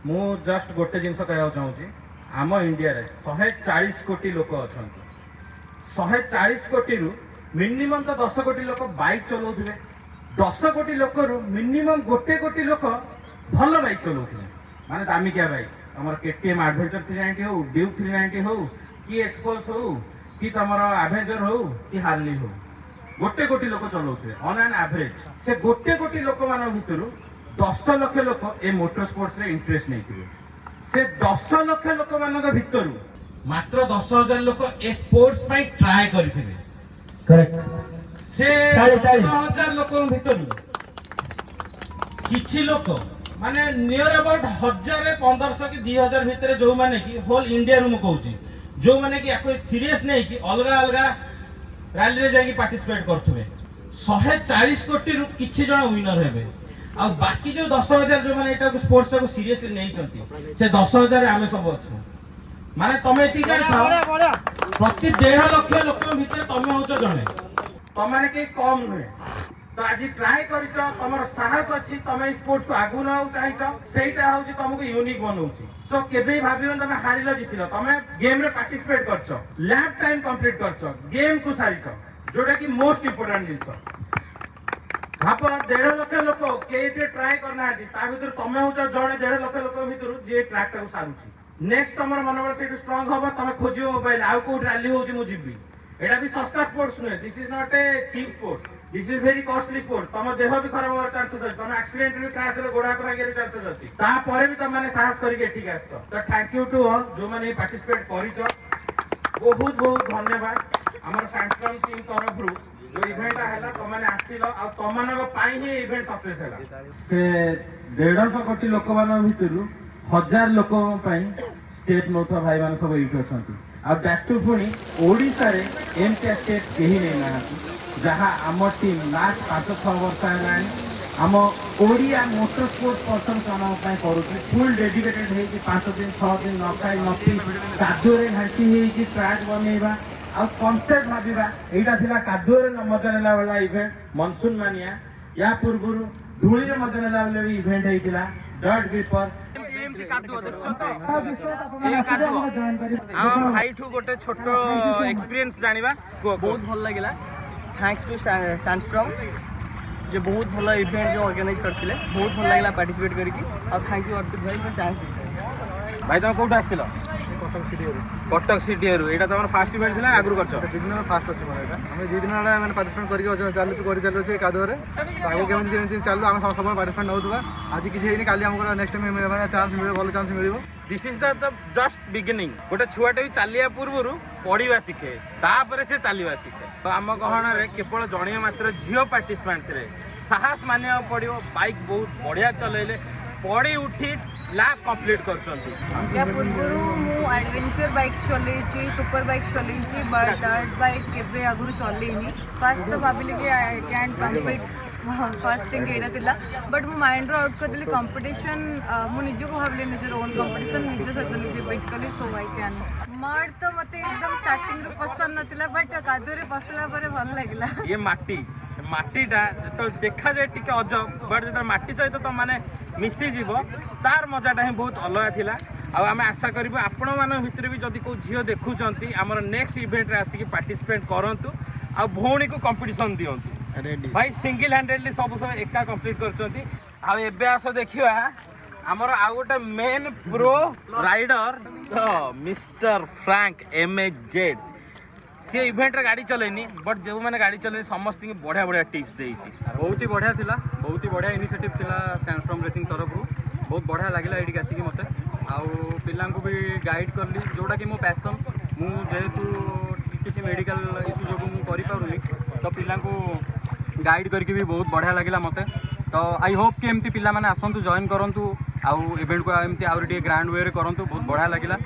मु जस्ट गोटे जिनस कहना चाहूँगी आम इंडिया रे 140 कोटी लोक अच्छा 140 कोटी रु मिनिमम तो 10 कोटी लोक बाइक चलाउथिबे 10 कोटी लोक रु मिनिमम गोटे कोटी लोक भल बाइक चलाउथिबे माने दामिकिया बाइक हमर केटीएम एडवेंचर 390 हो ड्यूक 390 हो कि एक्सपोज हो कि तमर एवेंजर हो कि हार्ली हो गोटे कोटी लोक चलाउथिबे ऑन एन एवरेज से गोटे कोटी लोक मान भितर 10 लाख लोक ए मोटर स्पोर्ट्स रे इंटरेस्ट नहीं से 10 लाख लोक मान भितर मात्र 10,000 लोक ए स्पोर्ट्स पाई ट्राई करथिबे करेक्ट से 10,000 लोक भितर किछि लोक माने नियर अबाउट 1,000-1,500 कि 2,000 भितर जो माने कि होल इंडिया रू कहूची जो माने कि याको सीरियस नहीं कि अलगा अलगा रैली रे जाकी पार्टिसिपेट करथुबे 140 कोटी रु किछि जण विनर हेबे आ बाकी जो 10,000 जो माने एटा को स्पोर्ट्स को सीरियसली नहीं चंती से 10,000 आमे सब अच्छु माने तमे एति जानि थाओ प्रति 1.5 लाख लोक भितर तमे होचो जणे तमाने के कम नुहे तो आज ट्राई करिछ तमर साहस अछि तमे स्पोर्ट्स को आगु न चाहिछ सेटा होची तमको यूनिक बनौची सो केबे भाबियो तमे हारिलो जितिलो तमे गेम रे पार्टिसिपेट करछो लैब टाइम कंप्लीट करछो गेम को सारिछो जोटा कि मोस्ट इंपोर्टेंट जिंस भाप 1.5 लाख लोक केते ट्राई करना आदि ता भीतर तमे होचो जणे 1.5 लाख लोक भीतर जे ट्रैक को सारुची नेक्स्ट तमर मनोबल सेटु स्ट्रांग होबा तमे खोजियो मोबाइल आउ को रैली होची मु जिबी एटा भी सस्ता स्पोर्ट्स नुहे this is not a cheap sport this is very costly sport तम देह भी खराब होवार चांसेस अछि तम एक्सीडेंट भी क्रैश रे गोडा को लागे चांसेस अछि ता परे भी तम माने साहस करके ठीक आछो तो थैंक यू टू ऑल जो माने पार्टिसिपेट करिछो बहुत बहुत धन्यवाद हमर सैंडस्टॉर्म टीम तरफ रु जो इवेंट हैला तम माने आसिलो आ तम मानक पाई ही इवेंट सक्सेस हैला से 150 कोटी लोक मान भितरु 1000 लोक पाई स्टेट नोटा भाई मान सब यूट अछंती आ दैट टू पुनी ओडिसा रे एमटी स्टेट केही नै नाहाती जहाँ आम टीम लास्ट 5-6 वर्ष है आम ओडिया मोटर स्पोर्ट्स पर्सन मान करुच्छे फुल डेडिकेटेड है 5 दिन 6 दिन न खाई न पी कादुरे घाटी हो ट्रैक बनइबा आ कनसेप्ट भाबा एटा थिला कादुरे मजा नेला वाला इवेंट मनसून मानिया या पूर्व धूली रे मजा नेला वाला इवेंट हेतिला डॉट ग्रिपर एमती कादुओ देखछो तो ए कादुओ हम भाई ठू गोटे छोटो एक्सपीरियंस जानिबा बहुत भल लागिला थैंक्स टू सैंडस्टॉर्म जो बहुत भल इवेंट जो ऑर्गेनाइज करथिले बहुत भल लागिला पार्टिसिपेट करके और थैंक यू अर्पित भाई फॉर चांस भाई तुम कोठा आस्तिलो कटक सिटी रु एटा तमर फास्ट इवेंट थिला आगुर करछो दिन फास्ट अछि माने एटा हम 2 दिन वाला माने पार्टिसिपेट करके चालू करि चालू छै कादो रे आगो केमति चालू हम सब पार्टिसिपेट नउतबा आज किछि हेनी काली हमको नेक्स्ट टाइम माने चांस मिले भलो चांस मिलिबो this is the just beginning गोटे छुआटे भी चलिया पूर्व पढ़ा शिखे तापर से चलवा शिखे तो आम गहना रे केवल जणिया मात्र झील पार्टिसिपेंट थे साहस मानिया पड़ो बाइक बहुत बढ़िया चलैले पड़ी उठी लैब कंप्लीट कर या पूर्व मु एडवेंचर बाइक चलैछि सुपर बाइक चलैछि बट डार्ट बाइक केबे आगुर चलैनी फर्स्ट तो भाबिली कि I can compete first thing एटा थिला बट मु माइंड रो आउट कर देली कंपटीशन मु निजे को भाबिली निजे ओन कंपटीशन निजे सहित निजे बेट कली सो आई कैन मड तो मते एकदम स्टार्टिंग रो पसंद नथिला बट कादुरे पसला परे भल लागिला ये माटीटा जो देखा जाए टी अजब बट जो माटी सहित तुम मैंने मिसी जीव तार मजाटा ही बहुत अलग थिला आम आशा करूँ आपण मान भितर भी जदि कोई झील देखुंट आमर नेक्स्ट इवेंट रे आसिक पार्टिसिपेट करूँ आ भौणी को कंपटीशन दिंतु भाई सिंगल हैंडेडली सब सब एका कंप्लीट कर आस देखा आमर आउ गोटे मेन प्रो राइडर तो मिस्टर फ्रैंक MAZ सी इवेंट रे गाड़ी चलेनी बट जो मैंने गाड़ी चलेनी समस्त बढ़िया बढ़िया टिप्स देइछि बहुत ही बढ़िया थिला बहुत ही बढ़िया इनिशिएटिव थिला सैंडस्टॉर्म रेसिंग तरफ बहुत बढ़िया लगिला एठी आसिक मते आउ पिल्लां को भी गाइड करली जोटा कि मो पैशन मु जेहेतु किछि मेडिकल इश्यू जो मु करि पारुनी तो पिल्लां को गाइड करके भी बहुत बढ़िया लगिला मते तो आई होप कि एमती पिला माने आसंतु जॉइन करंतु आउ इवेंट को एमती आउरी ग्रांड वे रे करंतु बहुत बढ़िया लगिला।